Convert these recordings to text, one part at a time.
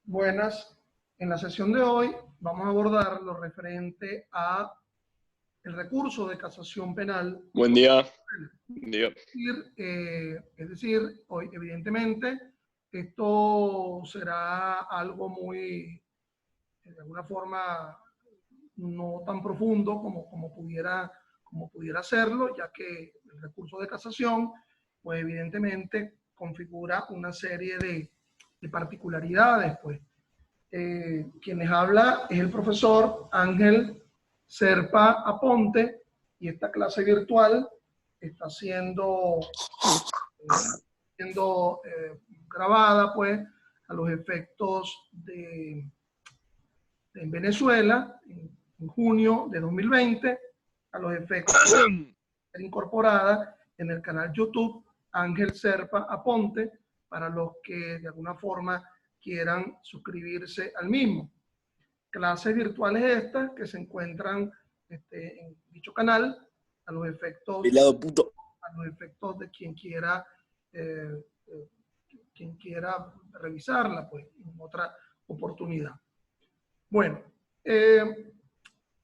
Buenas. En la sesión de hoy vamos a abordar lo referente a el recurso de casación penal. Buen día. Buen día. Es decir, hoy evidentemente esto será algo muy, de alguna forma, no tan profundo como pudiera serlo, ya que el recurso de casación, pues evidentemente configura una serie de particularidades, pues. Quien les habla es el profesor Ángel Serpa Aponte, y esta clase virtual está siendo grabada, pues, a los efectos en Venezuela, en junio de 2020, a los efectos de incorporada en el canal YouTube Ángel Serpa Aponte, para los que de alguna forma quieran suscribirse al mismo. Clases virtuales estas que se encuentran en dicho canal a los efectos de quien quiera revisarla, pues, en otra oportunidad. Bueno,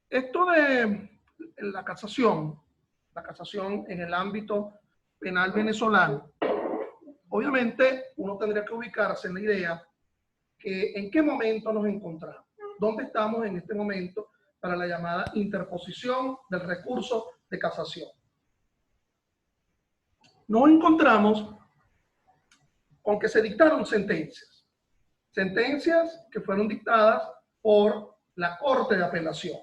esto de la casación en el ámbito penal venezolano, obviamente uno tendría que ubicarse en la idea que en qué momento nos encontramos, dónde estamos en este momento para la llamada interposición del recurso de casación. Nos encontramos con que se dictaron sentencias que fueron dictadas por la Corte de Apelación.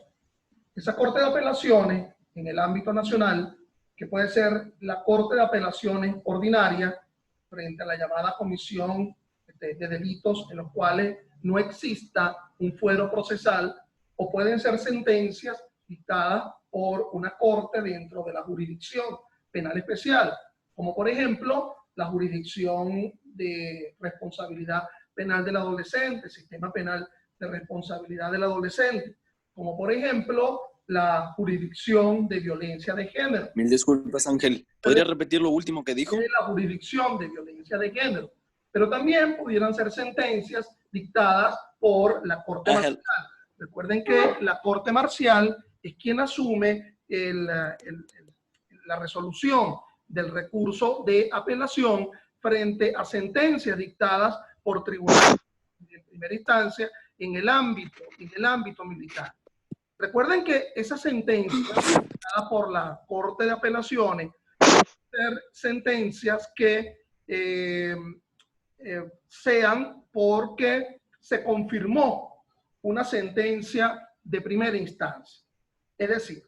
Esa Corte de Apelaciones en el ámbito nacional, que puede ser la Corte de Apelaciones ordinaria frente a la llamada comisión de delitos en los cuales no exista un fuero procesal, o pueden ser sentencias dictadas por una corte dentro de la jurisdicción penal especial, como por ejemplo la jurisdicción de responsabilidad penal del adolescente, sistema penal de responsabilidad del adolescente, como por ejemplo la jurisdicción de violencia de género. Mil disculpas, Ángel. ¿Podría repetir lo último que dijo? La jurisdicción de violencia de género. Pero también pudieran ser sentencias dictadas por la Corte Marcial. Recuerden que la Corte Marcial es quien asume la resolución del recurso de apelación frente a sentencias dictadas por tribunales de primera instancia en el ámbito militar. Recuerden que esas sentencias dictadas por la Corte de Apelaciones ser sentencias que sean porque se confirmó una sentencia de primera instancia. Es decir,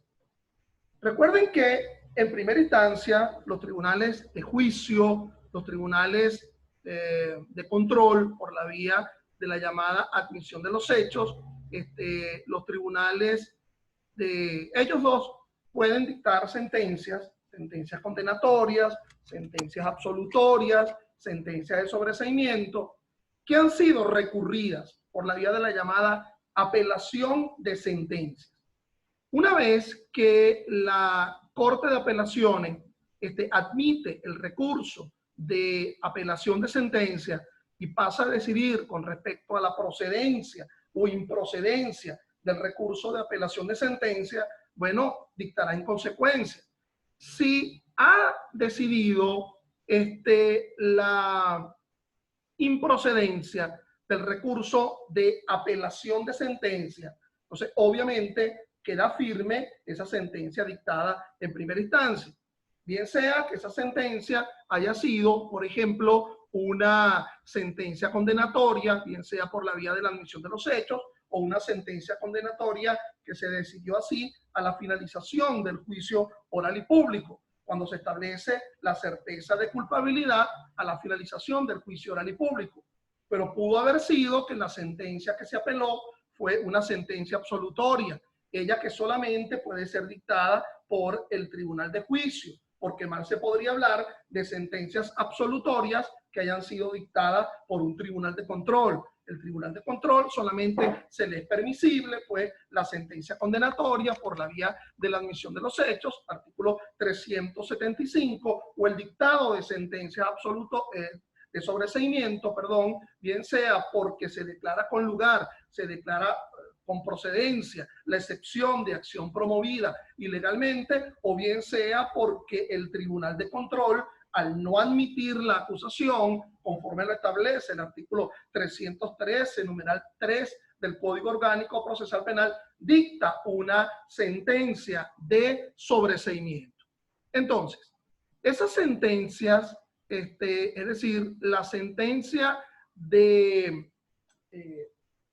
recuerden que en primera instancia los tribunales de juicio, los tribunales de control por la vía de la llamada admisión de los hechos, los tribunales ellos dos pueden dictar sentencias condenatorias, sentencias absolutorias, sentencias de sobreseimiento, que han sido recurridas por la vía de la llamada apelación de sentencias. Una vez que la Corte de Apelaciones admite el recurso de apelación de sentencia y pasa a decidir con respecto a la procedencia o improcedencia del recurso de apelación de sentencia, bueno, dictará en consecuencia. Si ha decidido la improcedencia del recurso de apelación de sentencia, entonces obviamente queda firme esa sentencia dictada en primera instancia. Bien sea que esa sentencia haya sido, por ejemplo, una sentencia condenatoria, bien sea por la vía de la admisión de los hechos, o una sentencia condenatoria que se decidió así a la finalización del juicio oral y público, cuando se establece la certeza de culpabilidad a la finalización del juicio oral y público. Pero pudo haber sido que la sentencia que se apeló fue una sentencia absolutoria, ella que solamente puede ser dictada por el tribunal de juicio, porque mal se podría hablar de sentencias absolutorias que hayan sido dictadas por un tribunal de control. El tribunal de control solamente se le es permisible, pues, la sentencia condenatoria por la vía de la admisión de los hechos, artículo 375, o el dictado de sentencias de sobreseimiento, perdón, bien sea porque se declara con lugar, se declara con procedencia la excepción de acción promovida ilegalmente, o bien sea porque el Tribunal de Control, al no admitir la acusación, conforme lo establece el artículo 313, numeral 3 del Código Orgánico Procesal Penal, dicta una sentencia de sobreseimiento. Entonces, esas sentencias, es decir, la sentencia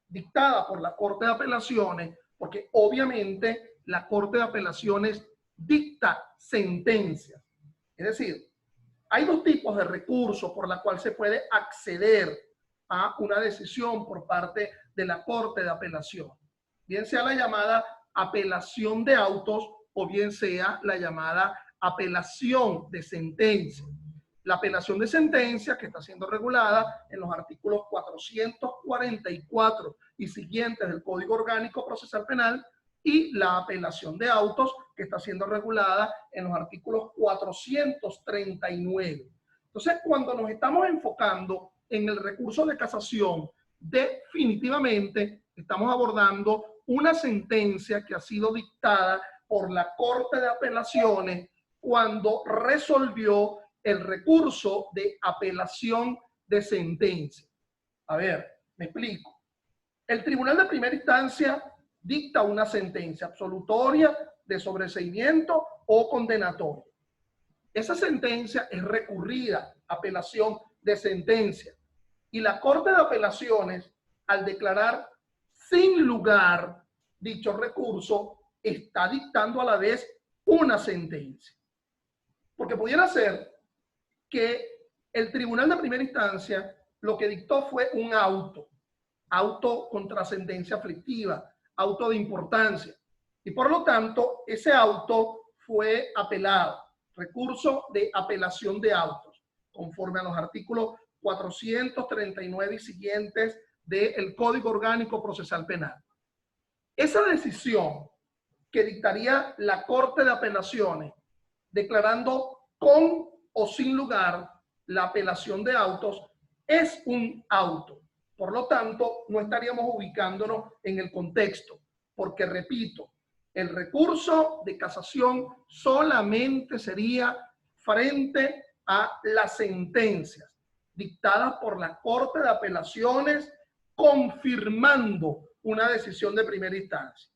dictada por la Corte de Apelaciones, porque obviamente la Corte de Apelaciones dicta sentencias. Es decir, hay dos tipos de recursos por la cual se puede acceder a una decisión por parte de la Corte de Apelación. Bien sea la llamada apelación de autos o bien sea la llamada apelación de sentencia. La apelación de sentencia, que está siendo regulada en los artículos 444 y siguientes del Código Orgánico Procesal Penal, y la apelación de autos, que está siendo regulada en los artículos 439. Entonces, cuando nos estamos enfocando en el recurso de casación, definitivamente estamos abordando una sentencia que ha sido dictada por la Corte de Apelaciones cuando resolvió el recurso de apelación de sentencia. A ver, me explico. El Tribunal de Primera Instancia dicta una sentencia absolutoria, de sobreseimiento o condenatoria. Esa sentencia es recurrida, apelación de sentencia. Y la Corte de Apelaciones, al declarar sin lugar dicho recurso, está dictando a la vez una sentencia. Porque pudiera ser que el Tribunal de Primera Instancia lo que dictó fue un auto con trascendencia aflictiva, auto de importancia. Y por lo tanto, ese auto fue apelado, recurso de apelación de autos, conforme a los artículos 439 y siguientes del Código Orgánico Procesal Penal. Esa decisión que dictaría la Corte de Apelaciones, declarando con o sin lugar la apelación de autos, es un auto. Por lo tanto, no estaríamos ubicándonos en el contexto, porque, repito, el recurso de casación solamente sería frente a las sentencias dictadas por la Corte de Apelaciones, confirmando una decisión de primera instancia.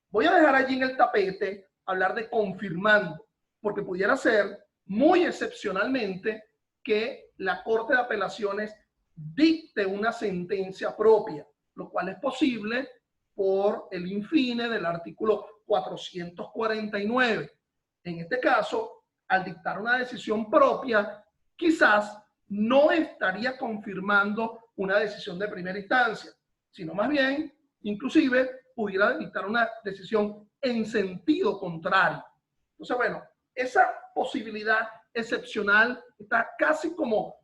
Voy a dejar allí en el tapete hablar de confirmando, porque pudiera ser muy excepcionalmente que la Corte de Apelaciones dicte una sentencia propia, lo cual es posible por el infine del artículo 449. En este caso, al dictar una decisión propia, quizás no estaría confirmando una decisión de primera instancia, sino más bien, inclusive, pudiera dictar una decisión en sentido contrario. Entonces, bueno, esa posibilidad excepcional está casi como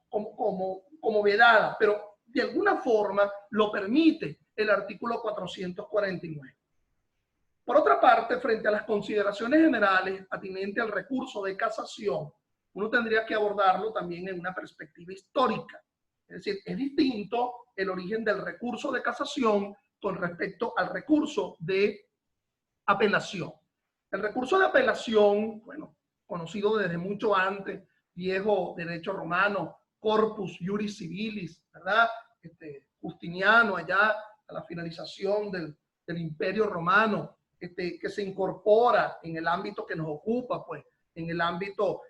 vedada, pero de alguna forma lo permite el artículo 449. Por otra parte, frente a las consideraciones generales atinentes al recurso de casación, uno tendría que abordarlo también en una perspectiva histórica. Es decir, es distinto el origen del recurso de casación con respecto al recurso de apelación. El recurso de apelación, bueno, conocido desde mucho antes, viejo derecho romano, corpus juris civilis, ¿verdad? Justiniano, allá a la finalización del Imperio Romano, que se incorpora en el ámbito que nos ocupa, pues, en el ámbito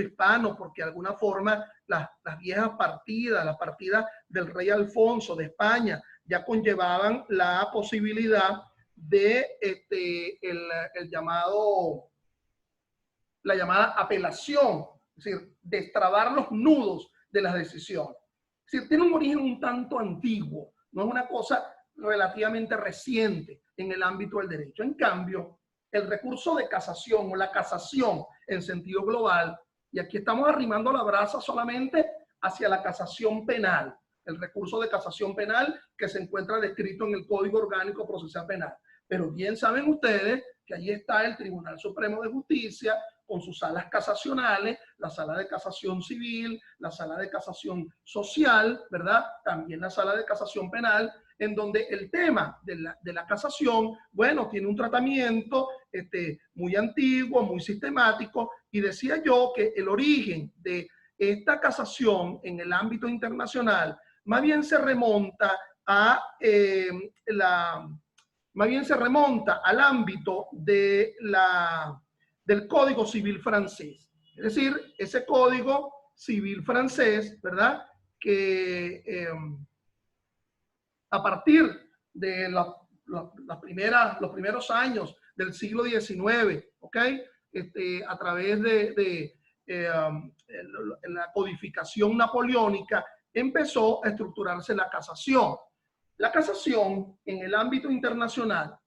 hispano, porque de alguna forma las viejas partidas, la partida del rey Alfonso de España, ya conllevaban la posibilidad de la llamada apelación, es decir, destrabar los nudos de las decisiones. Es decir, tiene un origen un tanto antiguo, no es una cosa relativamente reciente en el ámbito del derecho. En cambio, el recurso de casación o la casación en sentido global, y aquí estamos arrimando la brasa solamente hacia la casación penal, el recurso de casación penal que se encuentra descrito en el Código Orgánico Procesal Penal. Pero bien saben ustedes que allí está el Tribunal Supremo de Justicia con sus salas casacionales, la sala de casación civil, la sala de casación social, ¿verdad? También la sala de casación penal, en donde el tema de la casación, bueno, tiene un tratamiento muy antiguo, muy sistemático, y decía yo que el origen de esta casación en el ámbito internacional más bien se remonta al ámbito del Código Civil francés. Es decir, ese Código Civil francés, ¿verdad? Que a partir de los primeros años del siglo XIX, ¿ok? A través de la codificación napoleónica, empezó a estructurarse la casación. La casación en el ámbito internacional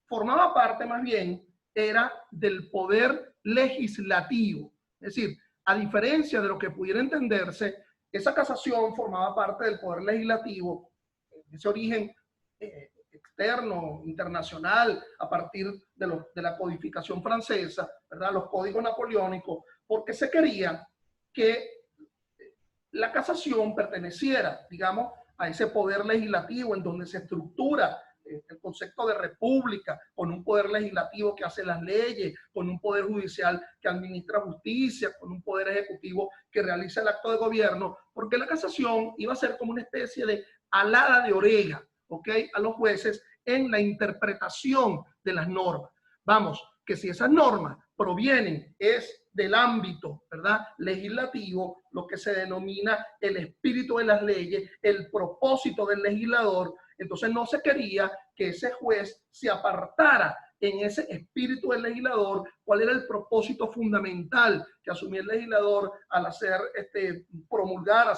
formaba parte más bien, era del poder legislativo. Es decir, a diferencia de lo que pudiera entenderse, esa casación formaba parte del poder legislativo, ese origen externo, internacional, a partir de la codificación francesa, ¿verdad? Los códigos napoleónicos, porque se quería que la casación perteneciera, digamos, a ese poder legislativo en donde se estructura el concepto de república, con un poder legislativo que hace las leyes, con un poder judicial que administra justicia, con un poder ejecutivo que realiza el acto de gobierno, porque la casación iba a ser como una especie de alada de oreja, ¿ok? A los jueces en la interpretación de las normas. Vamos, que si esas normas provienen del ámbito, ¿verdad?, legislativo, lo que se denomina el espíritu de las leyes, el propósito del legislador, entonces no se quería que ese juez se apartara en ese espíritu del legislador, cuál era el propósito fundamental que asumía el legislador al hacer promulgar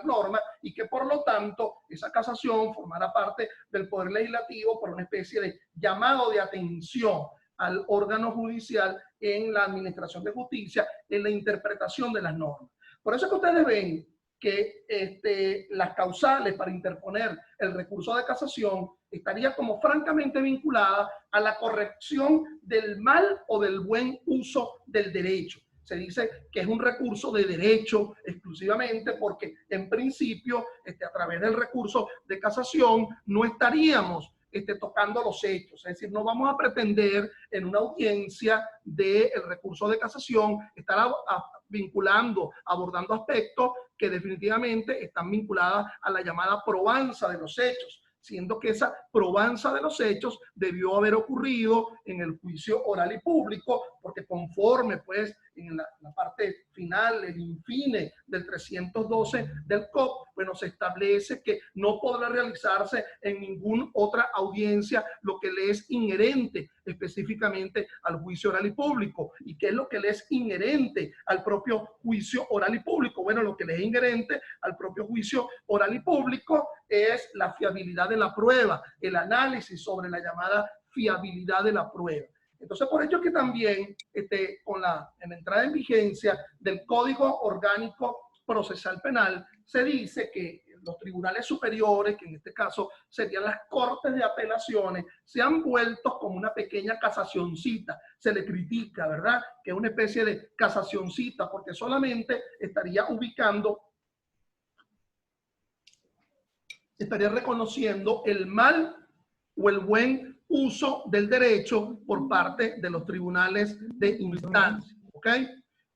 normas, y que por lo tanto esa casación formara parte del poder legislativo por una especie de llamado de atención al órgano judicial en la administración de justicia, en la interpretación de las normas. Por eso es que ustedes ven que las causales para interponer el recurso de casación estaría como francamente vinculada a la corrección del mal o del buen uso del derecho. Se dice que es un recurso de derecho exclusivamente porque en principio a través del recurso de casación no estaríamos tocando los hechos. Es decir, no vamos a pretender en una audiencia del recurso de casación estar abordando aspectos que definitivamente están vinculadas a la llamada probanza de los hechos, siendo que esa probanza de los hechos debió haber ocurrido en el juicio oral y público, porque conforme pues en la parte final, el infine del 312 del COP, bueno, se establece que no podrá realizarse en ninguna otra audiencia lo que le es inherente específicamente al juicio oral y público. ¿Y qué es lo que le es inherente al propio juicio oral y público? Bueno, lo que le es inherente al propio juicio oral y público es la fiabilidad de la prueba, el análisis sobre la llamada fiabilidad de la prueba. Entonces, por ello que también en la entrada en vigencia del Código Orgánico Procesal Penal, se dice que los tribunales superiores, que en este caso serían las cortes de apelaciones, se han vuelto como una pequeña casacioncita. Se le critica, ¿verdad?, que es una especie de casacioncita, porque solamente estaría reconociendo el mal o el buen uso del derecho por parte de los tribunales de instancia, ¿ok?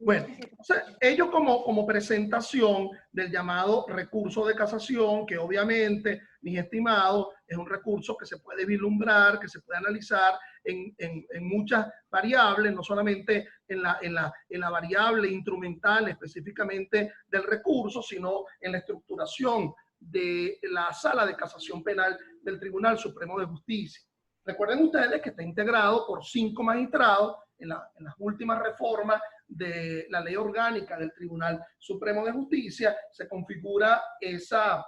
Bueno, entonces, ello como presentación del llamado recurso de casación, que obviamente, mis estimados, es un recurso que se puede vislumbrar, que se puede analizar en muchas variables, no solamente en la variable instrumental específicamente del recurso, sino en la estructuración de la Sala de Casación Penal del Tribunal Supremo de Justicia. Recuerden ustedes que está integrado por 5 magistrados en las últimas reformas de la ley orgánica del Tribunal Supremo de Justicia. Se configura esa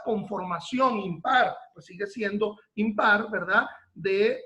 conformación impar, pues sigue siendo impar, ¿verdad?, de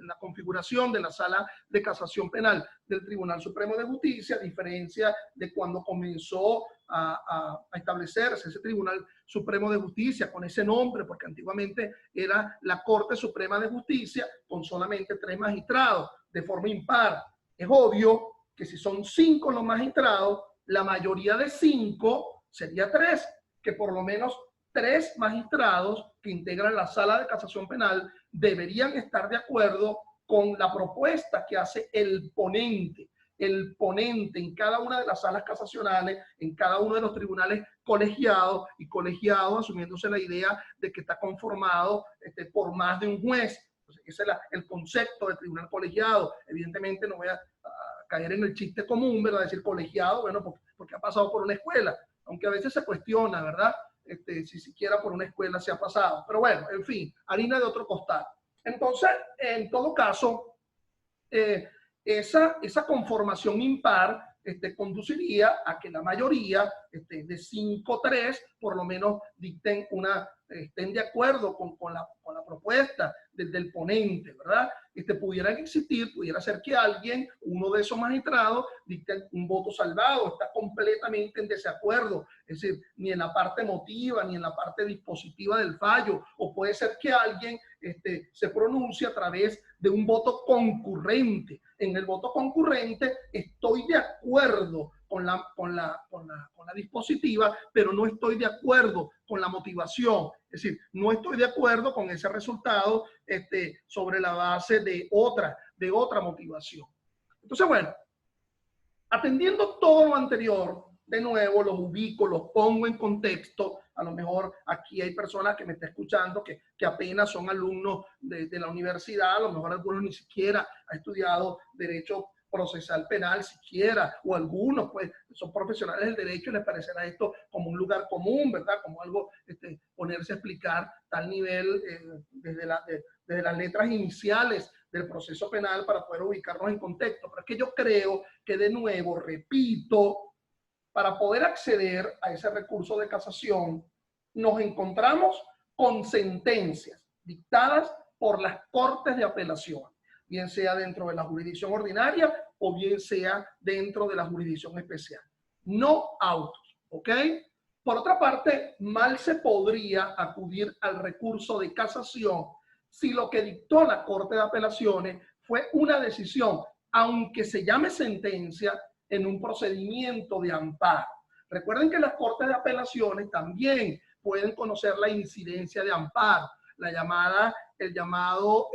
la configuración de la Sala de Casación Penal del Tribunal Supremo de Justicia, a diferencia de cuando comenzó a establecerse ese Tribunal Supremo de Justicia con ese nombre, porque antiguamente era la Corte Suprema de Justicia con solamente 3 magistrados de forma impar. Es obvio que si son 5 los magistrados, la mayoría de 5 sería 3, que por lo menos 3 magistrados que integran la Sala de Casación Penal deberían estar de acuerdo con la propuesta que hace el ponente en cada una de las salas casacionales, en cada uno de los tribunales colegiados, y colegiados asumiéndose la idea de que está conformado por más de un juez. Entonces, ese es el concepto de tribunal colegiado. Evidentemente no voy a caer en el chiste común, ¿verdad? Decir colegiado, bueno, porque ha pasado por una escuela, aunque a veces se cuestiona, ¿verdad? Si siquiera por una escuela se ha pasado. Pero bueno, en fin, harina de otro costal. Entonces, en todo caso, esa conformación impar conduciría a que la mayoría de 5-3 por lo menos estén de acuerdo con la propuesta del ponente, ¿verdad? Pudiera ser que alguien, uno de esos magistrados, dicte un voto salvado, está completamente en desacuerdo, es decir, ni en la parte emotiva, ni en la parte dispositiva del fallo, o puede ser que alguien se pronuncie a través de un voto concurrente. En el voto concurrente estoy de acuerdo con la dispositiva, pero no estoy de acuerdo con la motivación. Es decir, no estoy de acuerdo con ese resultado sobre la base de otra motivación. Entonces, bueno, atendiendo todo lo anterior, de nuevo los ubico, los pongo en contexto. A lo mejor aquí hay personas que me están escuchando que apenas son alumnos de la universidad, a lo mejor algunos ni siquiera han estudiado Derecho Procesal Penal siquiera, o algunos pues son profesionales del derecho y les parecerá esto como un lugar común, ¿verdad? Como algo, ponerse a explicar tal nivel desde las letras iniciales del proceso penal para poder ubicarnos en contexto. Pero es que yo creo que, de nuevo, repito, para poder acceder a ese recurso de casación, nos encontramos con sentencias dictadas por las Cortes de Apelación, bien sea dentro de la jurisdicción ordinaria o bien sea dentro de la jurisdicción especial. No autos, ¿ok? Por otra parte, mal se podría acudir al recurso de casación si lo que dictó la Corte de Apelaciones fue una decisión, aunque se llame sentencia, en un procedimiento de amparo. Recuerden que las Cortes de Apelaciones también pueden conocer la incidencia de amparo, el llamado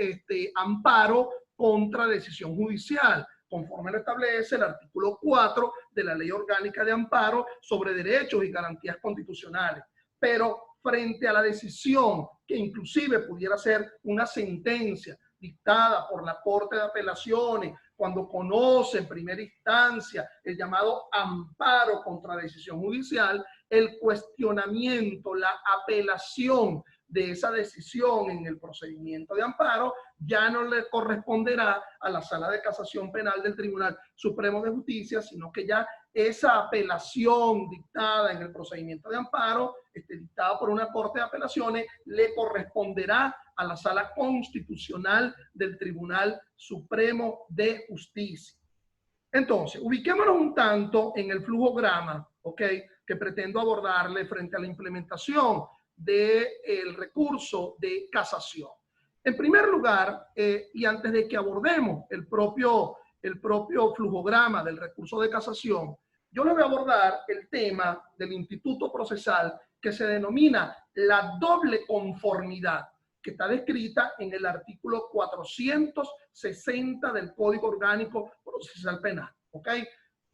amparo contra decisión judicial, conforme lo establece el artículo 4 de la Ley Orgánica de Amparo sobre Derechos y Garantías Constitucionales. Pero frente a la decisión, que inclusive pudiera ser una sentencia dictada por la Corte de Apelaciones, cuando conoce en primera instancia el llamado amparo contra decisión judicial, el cuestionamiento, la apelación de esa decisión en el procedimiento de amparo ya no le corresponderá a la Sala de Casación Penal del Tribunal Supremo de Justicia, sino que ya esa apelación dictada en el procedimiento de amparo, dictada por una Corte de Apelaciones, le corresponderá a la Sala Constitucional del Tribunal Supremo de Justicia. Entonces, ubiquémonos un tanto en el flujograma, ¿ok?, que pretendo abordarle frente a la implementación del recurso de casación. En primer lugar, y antes de que abordemos el propio flujograma del recurso de casación, yo le voy a abordar el tema del instituto procesal que se denomina la doble conformidad, que está descrita en el artículo 460 del Código Orgánico Procesal Penal, ¿ok?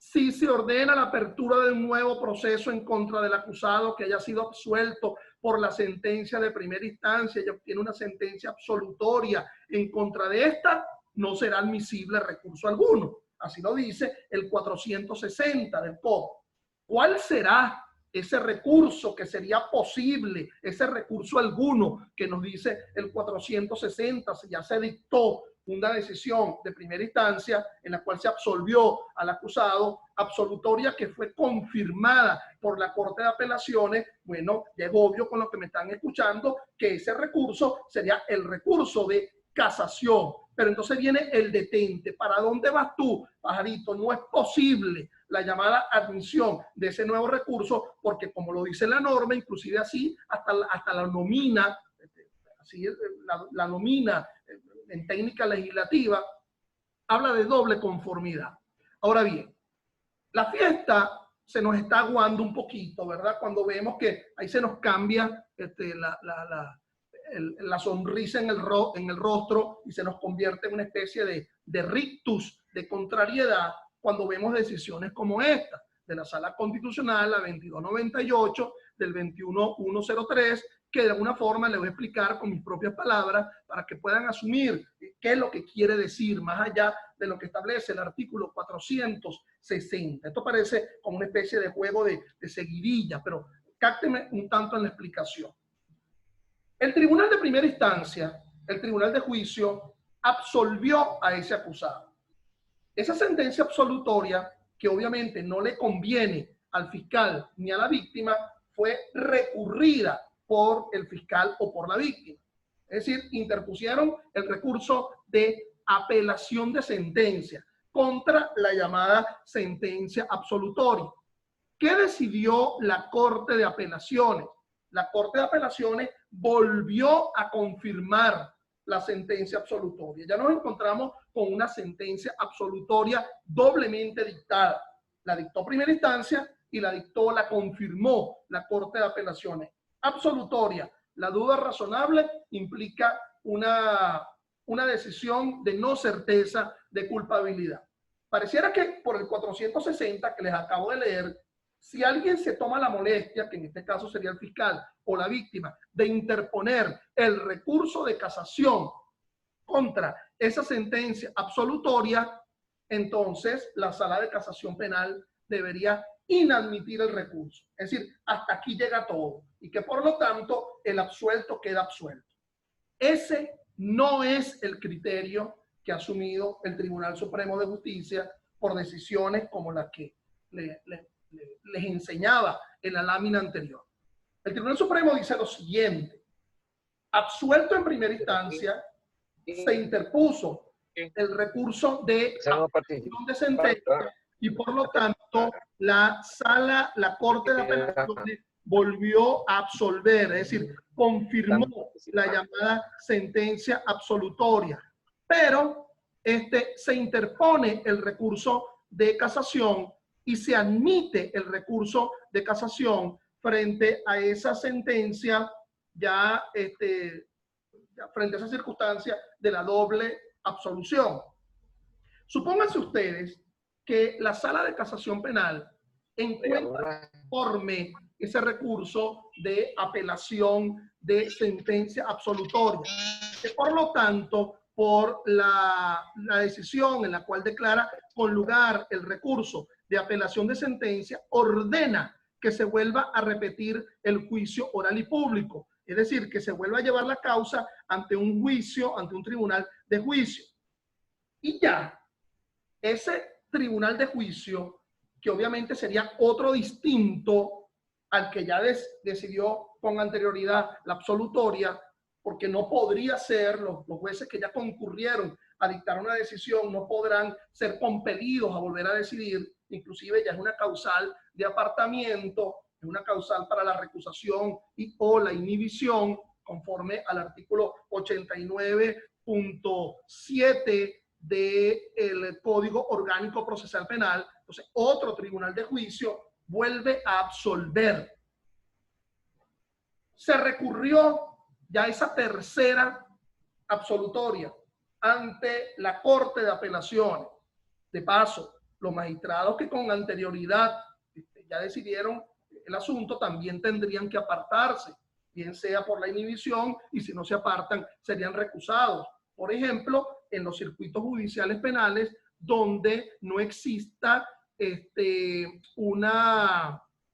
Si se ordena la apertura de un nuevo proceso en contra del acusado que haya sido absuelto por la sentencia de primera instancia y obtiene una sentencia absolutoria en contra de esta, no será admisible recurso alguno. Así lo dice el 460 del Código. ¿Cuál será ese recurso que sería posible, ese recurso alguno que nos dice el 460, si ya se dictó una decisión de primera instancia en la cual se absolvió al acusado, absolutoria que fue confirmada por la Corte de Apelaciones? Bueno, ya es obvio con lo que me están escuchando que ese recurso sería el recurso de casación. Pero entonces viene el detente. ¿Para dónde vas tú, pajarito? No es posible la llamada admisión de ese nuevo recurso, porque como lo dice la norma, inclusive así, hasta la nomina, así la nomina en técnica legislativa, habla de doble conformidad. Ahora bien, la fiesta se nos está aguando un poquito, ¿verdad? Cuando vemos que ahí se nos cambia la sonrisa en el rostro y se nos convierte en una especie de rictus, de contrariedad, cuando vemos decisiones como esta, de la Sala Constitucional, la 2298, del 21103, que de alguna forma les voy a explicar con mis propias palabras para que puedan asumir qué es lo que quiere decir, más allá de lo que establece el artículo 460. Esto parece como una especie de juego de seguidilla, pero cácteme un tanto en la explicación. El tribunal de primera instancia, el tribunal de juicio, absolvió a ese acusado. Esa sentencia absolutoria, que obviamente no le conviene al fiscal ni a la víctima, fue recurrida por el fiscal o por la víctima. Es decir, interpusieron el recurso de apelación de sentencia contra la llamada sentencia absolutoria. ¿Qué decidió la Corte de Apelaciones? La Corte de Apelaciones volvió a confirmar la sentencia absolutoria. Ya nos encontramos con una sentencia absolutoria doblemente dictada. La dictó primera instancia y la confirmó la Corte de Apelaciones. Absolutoria. La duda razonable implica una decisión de no certeza de culpabilidad. Pareciera que por el 460 que les acabo de leer, si alguien se toma la molestia, que en este caso sería el fiscal o la víctima, de interponer el recurso de casación contra esa sentencia absolutoria, entonces la Sala de Casación Penal debería inadmitir el recurso. Es decir, hasta aquí llega todo y que por lo tanto el absuelto queda absuelto. Ese no es el criterio que ha asumido el Tribunal Supremo de Justicia por decisiones como las que les enseñaba en la lámina anterior. El Tribunal Supremo dice lo siguiente: absuelto en primera instancia, se interpuso el recurso de apelación de sentencia y por lo tanto la Corte de Apelaciones volvió a absolver, es decir, confirmó la llamada sentencia absolutoria, pero se interpone el recurso de casación y se admite el recurso de casación frente a esa sentencia frente a esa circunstancia de la doble absolución. Supónganse ustedes que la Sala de Casación Penal encuentra conforme ese recurso de apelación de sentencia absolutoria, que por lo tanto, por la decisión en la cual declara con lugar el recurso de apelación de sentencia, ordena que se vuelva a repetir el juicio oral y público. Es decir, que se vuelva a llevar la causa ante un juicio, ante un tribunal de juicio. Y ya, ese tribunal de juicio, que obviamente sería otro distinto al que ya decidió con anterioridad la absolutoria, porque no podría ser, los jueces que ya concurrieron a dictar una decisión no podrán ser compelidos a volver a decidir, inclusive ya es una causal de apartamiento, es una causal para la recusación o la inhibición, conforme al artículo 89.7 del Código Orgánico Procesal Penal. Entonces, otro tribunal de juicio vuelve a absolver. Se recurrió ya esa tercera absolutoria ante la Corte de Apelaciones. De paso, los magistrados que con anterioridad ya decidieron el asunto también tendrían que apartarse, bien sea por la inhibición, y si no se apartan serían recusados. Por ejemplo, en los circuitos judiciales penales donde no exista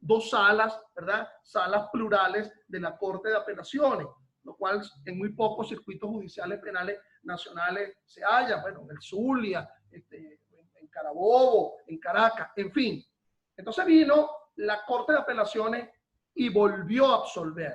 dos salas, ¿verdad? Salas plurales de la Corte de Apelaciones, lo cual en muy pocos circuitos judiciales penales nacionales se halla, bueno, en el Zulia, en Carabobo, en Caracas, en fin. Entonces vino la Corte de Apelaciones y volvió a absolver.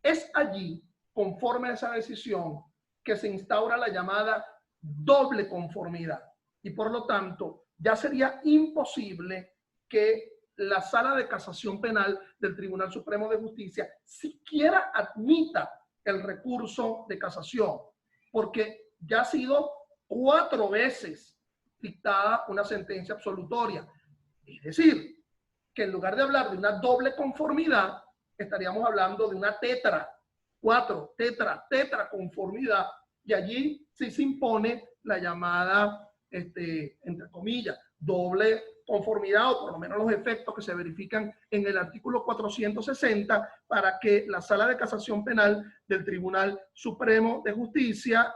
Es allí, conforme a esa decisión, que se instaura la llamada doble conformidad. Y por lo tanto, ya sería imposible que la Sala de Casación Penal del Tribunal Supremo de Justicia siquiera admita el recurso de casación, porque ya ha sido 4 veces dictada una sentencia absolutoria. Es decir, que en lugar de hablar de una doble conformidad, estaríamos hablando de una tetra conformidad, y allí sí se impone la llamada, entre comillas, doble conformidad, o por lo menos los efectos que se verifican en el artículo 460, para que la Sala de Casación Penal del Tribunal Supremo de Justicia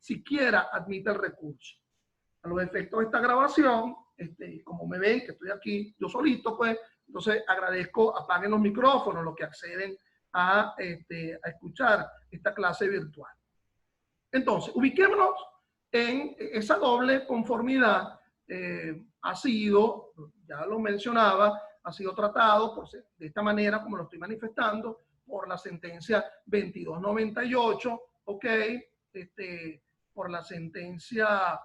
siquiera admita el recurso. A los efectos de esta grabación, como me ven que estoy aquí yo solito, pues, entonces agradezco, apaguen los micrófonos los que acceden a escuchar esta clase virtual. Entonces, ubiquémonos en esa doble conformidad. Ha sido, ya lo mencionaba, ha sido tratado de esta manera, como lo estoy manifestando, por la sentencia 2298, ¿ok? Por la sentencia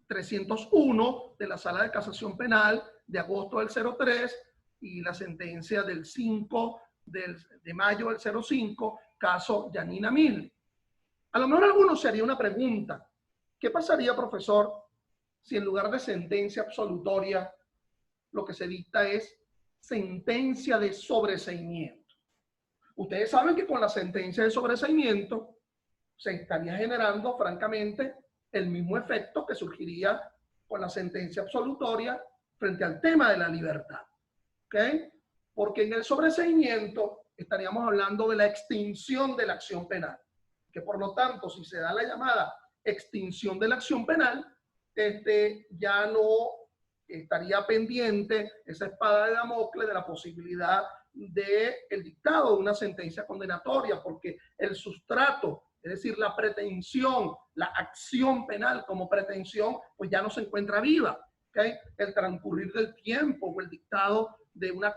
301 de la Sala de Casación Penal de agosto del 03 y la sentencia del 5 de mayo del 05, caso Yanina Mil. A lo mejor alguno se haría una pregunta. ¿Qué pasaría, profesor, si en lugar de sentencia absolutoria lo que se dicta es sentencia de sobreseimiento? Ustedes saben que con la sentencia de sobreseimiento se estaría generando, francamente, el mismo efecto que surgiría con la sentencia absolutoria frente al tema de la libertad. ¿Ok? Porque en el sobreseimiento estaríamos hablando de la extinción de la acción penal. Que por lo tanto, si se da la llamada extinción de la acción penal, ya no estaría pendiente esa espada de Damocles de la posibilidad del dictado de una sentencia condenatoria, porque el sustrato, es decir, la pretensión, la acción penal como pretensión, pues ya no se encuentra viva. ¿Okay? El transcurrir del tiempo o el dictado de una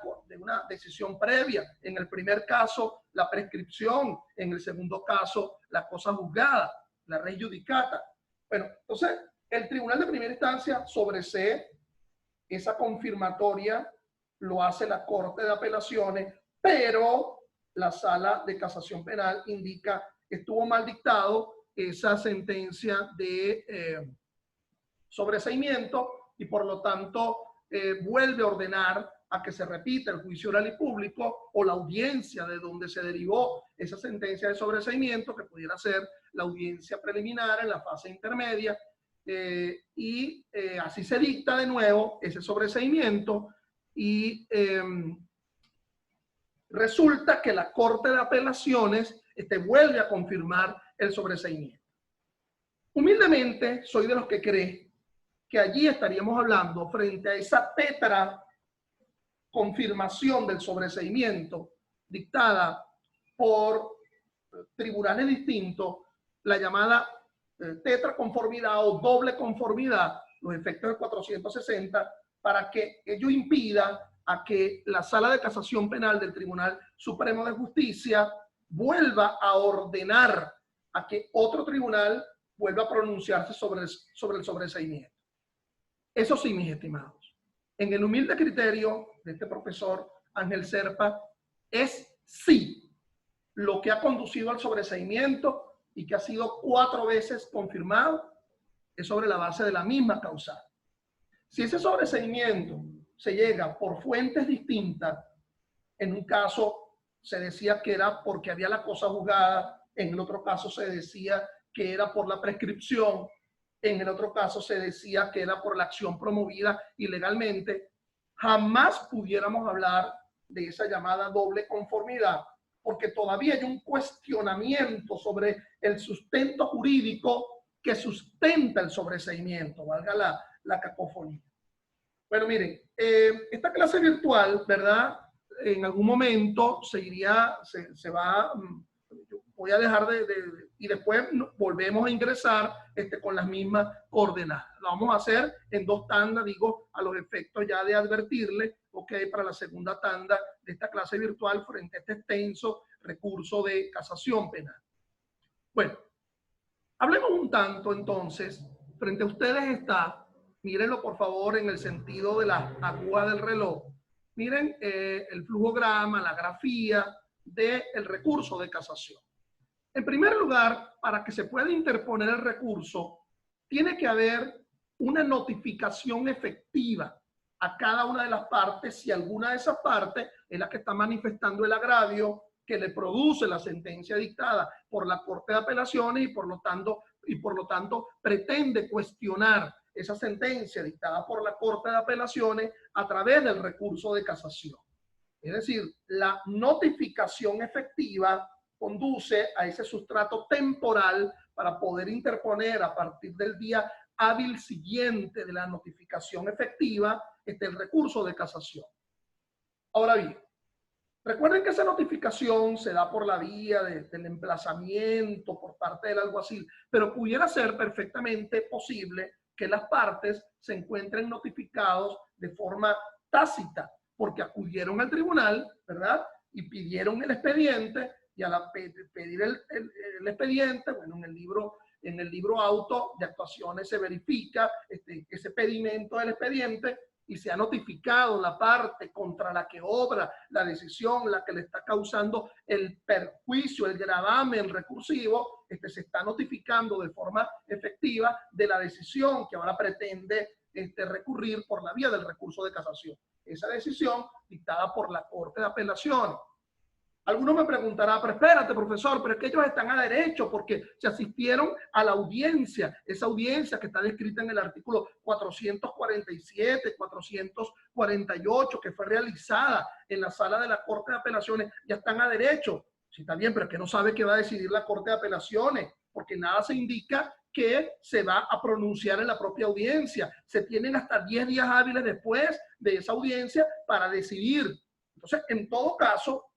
decisión previa. En el primer caso, la prescripción. En el segundo caso, la cosa juzgada, la res judicata. Bueno, entonces, el tribunal de primera instancia sobresee esa confirmatoria, lo hace la Corte de Apelaciones, pero la Sala de Casación Penal indica que estuvo mal dictado esa sentencia de sobreseimiento y por lo tanto vuelve a ordenar a que se repita el juicio oral y público o la audiencia de donde se derivó esa sentencia de sobreseimiento, que pudiera ser la audiencia preliminar en la fase intermedia, así se dicta de nuevo ese sobreseimiento y resulta que la Corte de Apelaciones vuelve a confirmar el sobreseimiento. Humildemente soy de los que cree que allí estaríamos hablando frente a esa tetra confirmación del sobreseimiento dictada por tribunales distintos, la llamada tetra conformidad o doble conformidad, los efectos del 460, para que ello impida a que la Sala de Casación Penal del Tribunal Supremo de Justicia vuelva a ordenar a que otro tribunal vuelva a pronunciarse sobre el sobreseimiento. Eso sí, mis estimados, en el humilde criterio de este profesor Ángel Serpa, es sí lo que ha conducido al sobreseimiento y que ha sido 4 veces confirmado, es sobre la base de la misma causal. Si ese sobreseimiento se llega por fuentes distintas, en un caso se decía que era porque había la cosa juzgada, en el otro caso se decía que era por la prescripción, en el otro caso se decía que era por la acción promovida ilegalmente, jamás pudiéramos hablar de esa llamada doble conformidad, porque todavía hay un cuestionamiento sobre el sustento jurídico que sustenta el sobreseimiento, valga la cacofonía. Bueno, miren, esta clase virtual, ¿verdad? En algún momento voy a dejar y después volvemos a ingresar con las mismas coordenadas. Lo vamos a hacer en 2 tandas, digo, a los efectos ya de advertirle, ok, para la segunda tanda de esta clase virtual frente a este extenso recurso de casación penal. Bueno, hablemos un tanto entonces. Frente a ustedes está, mírenlo por favor en el sentido de la aguja del reloj. Miren el flujograma, la grafía del recurso de casación. En primer lugar, para que se pueda interponer el recurso, tiene que haber una notificación efectiva a cada una de las partes, si alguna de esas partes es la que está manifestando el agravio que le produce la sentencia dictada por la Corte de Apelaciones y por lo tanto pretende cuestionar esa sentencia dictada por la Corte de Apelaciones a través del recurso de casación. Es decir, la notificación efectiva conduce a ese sustrato temporal para poder interponer a partir del día hábil siguiente de la notificación efectiva el recurso de casación. Ahora bien, recuerden que esa notificación se da por la vía del emplazamiento por parte del alguacil, pero pudiera ser perfectamente posible que las partes se encuentren notificados de forma tácita, porque acudieron al tribunal, ¿verdad? Y pidieron el expediente, y al pedir el expediente, bueno, en el libro auto de actuaciones se verifica ese pedimento del expediente y se ha notificado la parte contra la que obra la decisión, la que le está causando el perjuicio, el gravamen recursivo, se está notificando de forma efectiva de la decisión que ahora pretende recurrir por la vía del recurso de casación. Esa decisión dictada por la Corte de Apelaciones. Algunos me preguntarán, pero espérate, profesor, pero es que ellos están a derecho porque se asistieron a la audiencia, esa audiencia que está descrita en el artículo 447, 448, que fue realizada en la sala de la Corte de Apelaciones, ya están a derecho. Sí, está bien, pero es que no sabe qué va a decidir la Corte de Apelaciones, porque nada se indica que se va a pronunciar en la propia audiencia. Se tienen hasta 10 días hábiles después de esa audiencia para decidir. Entonces, en todo caso,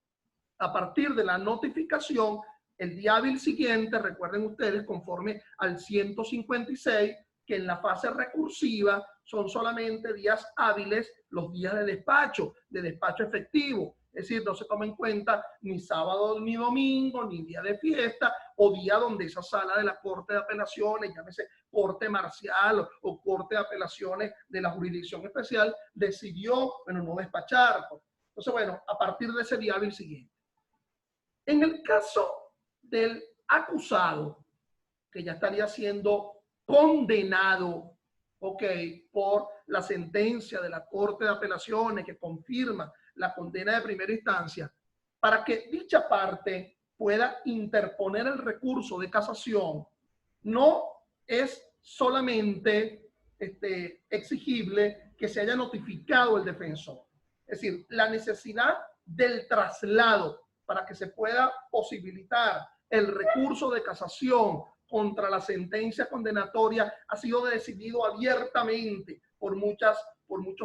a partir de la notificación, el día hábil siguiente, recuerden ustedes, conforme al 156, que en la fase recursiva son solamente días hábiles los días de despacho efectivo. Es decir, no se toma en cuenta ni sábado ni domingo, ni día de fiesta, o día donde esa sala de la Corte de Apelaciones, llámese Corte Marcial o Corte de Apelaciones de la Jurisdicción Especial, decidió, bueno, no despachar. Entonces, bueno, a partir de ese día hábil siguiente. En el caso del acusado, que ya estaría siendo condenado, ok, por la sentencia de la Corte de Apelaciones que confirma la condena de primera instancia, para que dicha parte pueda interponer el recurso de casación, no es solamente exigible que se haya notificado el defensor. Es decir, la necesidad del traslado para que se pueda posibilitar el recurso de casación contra la sentencia condenatoria ha sido decidido abiertamente por muchos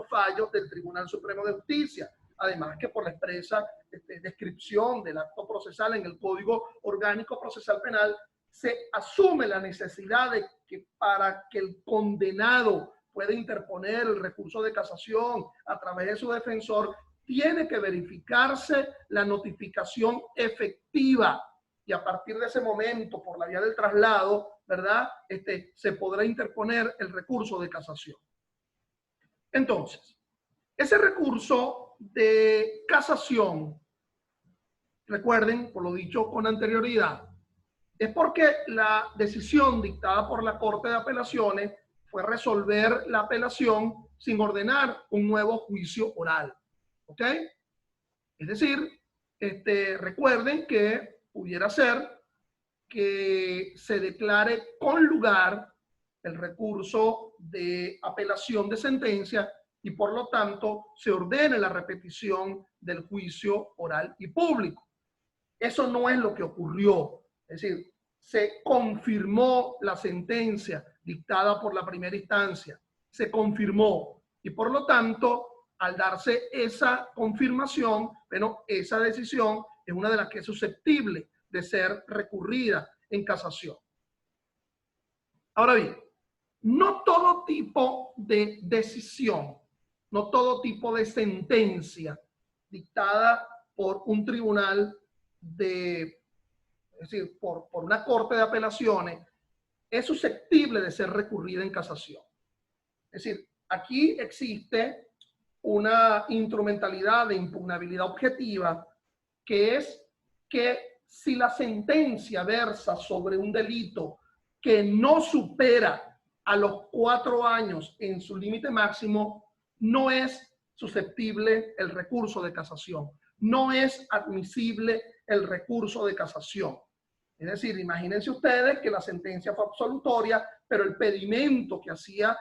fallos del Tribunal Supremo de Justicia. Además que por la expresa descripción del acto procesal en el Código Orgánico Procesal Penal, se asume la necesidad de que para que el condenado pueda interponer el recurso de casación a través de su defensor, tiene que verificarse la notificación efectiva y a partir de ese momento, por la vía del traslado, ¿verdad? Se podrá interponer el recurso de casación. Entonces, ese recurso de casación, recuerden, por lo dicho con anterioridad, es porque la decisión dictada por la Corte de Apelaciones fue resolver la apelación sin ordenar un nuevo juicio oral. ¿Ok? Es decir, recuerden que pudiera ser que se declare con lugar el recurso de apelación de sentencia y por lo tanto se ordene la repetición del juicio oral y público. Eso no es lo que ocurrió. Es decir, se confirmó la sentencia dictada por la primera instancia, se confirmó y por lo tanto, al darse esa confirmación, bueno, esa decisión es una de las que es susceptible de ser recurrida en casación. Ahora bien, no todo tipo de decisión, no todo tipo de sentencia dictada por un tribunal de es decir, por una corte de apelaciones, es susceptible de ser recurrida en casación. Es decir, aquí existe una instrumentalidad de impugnabilidad objetiva, que es que si la sentencia versa sobre un delito que no supera a los 4 años en su límite máximo, no es susceptible el recurso de casación. No es admisible el recurso de casación. Es decir, imagínense ustedes que la sentencia fue absolutoria, pero el pedimento que hacía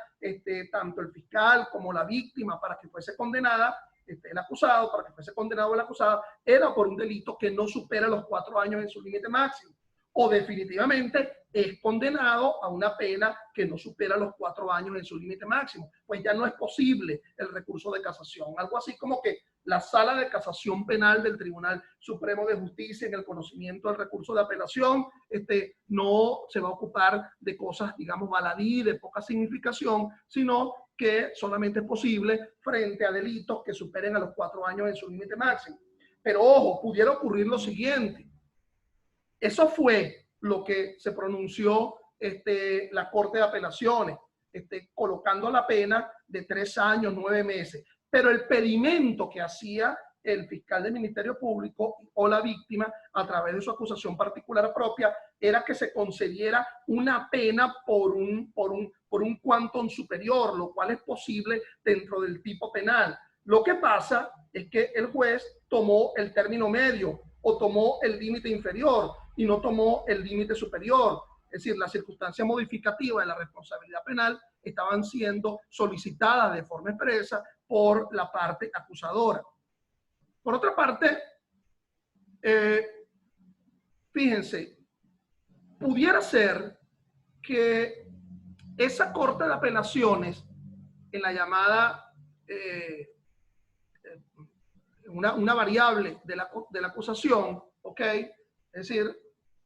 tanto el fiscal como la víctima para que fuese condenada, el acusado, para que fuese condenado el acusado, era por un delito que no supera los 4 años en su límite máximo. O definitivamente es condenado a una pena que no supera los 4 años en su límite máximo. Pues ya no es posible el recurso de casación. Algo así como que la Sala de Casación Penal del Tribunal Supremo de Justicia, en el conocimiento del recurso de apelación, no se va a ocupar de cosas, digamos, baladí, de poca significación, sino que solamente es posible frente a delitos que superen a los 4 años en su límite máximo. Pero ojo, pudiera ocurrir lo siguiente. Eso fue lo que se pronunció la Corte de Apelaciones, colocando la pena de 3 años, 9 meses. Pero el pedimento que hacía el fiscal del Ministerio Público o la víctima a través de su acusación particular propia era que se concediera una pena por un quantum superior, lo cual es posible dentro del tipo penal. Lo que pasa es que el juez tomó el término medio o tomó el límite inferior y no tomó el límite superior. Es decir, las circunstancias modificativas de la responsabilidad penal estaban siendo solicitadas de forma expresa por la parte acusadora. Por otra parte, fíjense, pudiera ser que esa Corte de Apelaciones, en la llamada, una variable de la acusación, ¿ok? Es decir,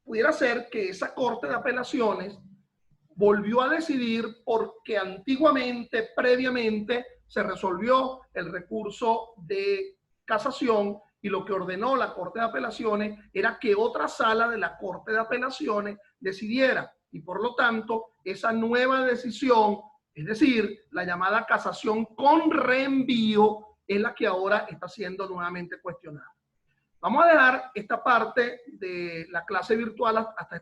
pudiera ser que esa Corte de Apelaciones volvió a decidir porque antiguamente, previamente, se resolvió el recurso de casación y lo que ordenó la Corte de Apelaciones era que otra sala de la Corte de Apelaciones decidiera. Y por lo tanto, esa nueva decisión, es decir, la llamada casación con reenvío, es la que ahora está siendo nuevamente cuestionada. Vamos a dejar esta parte de la clase virtual hasta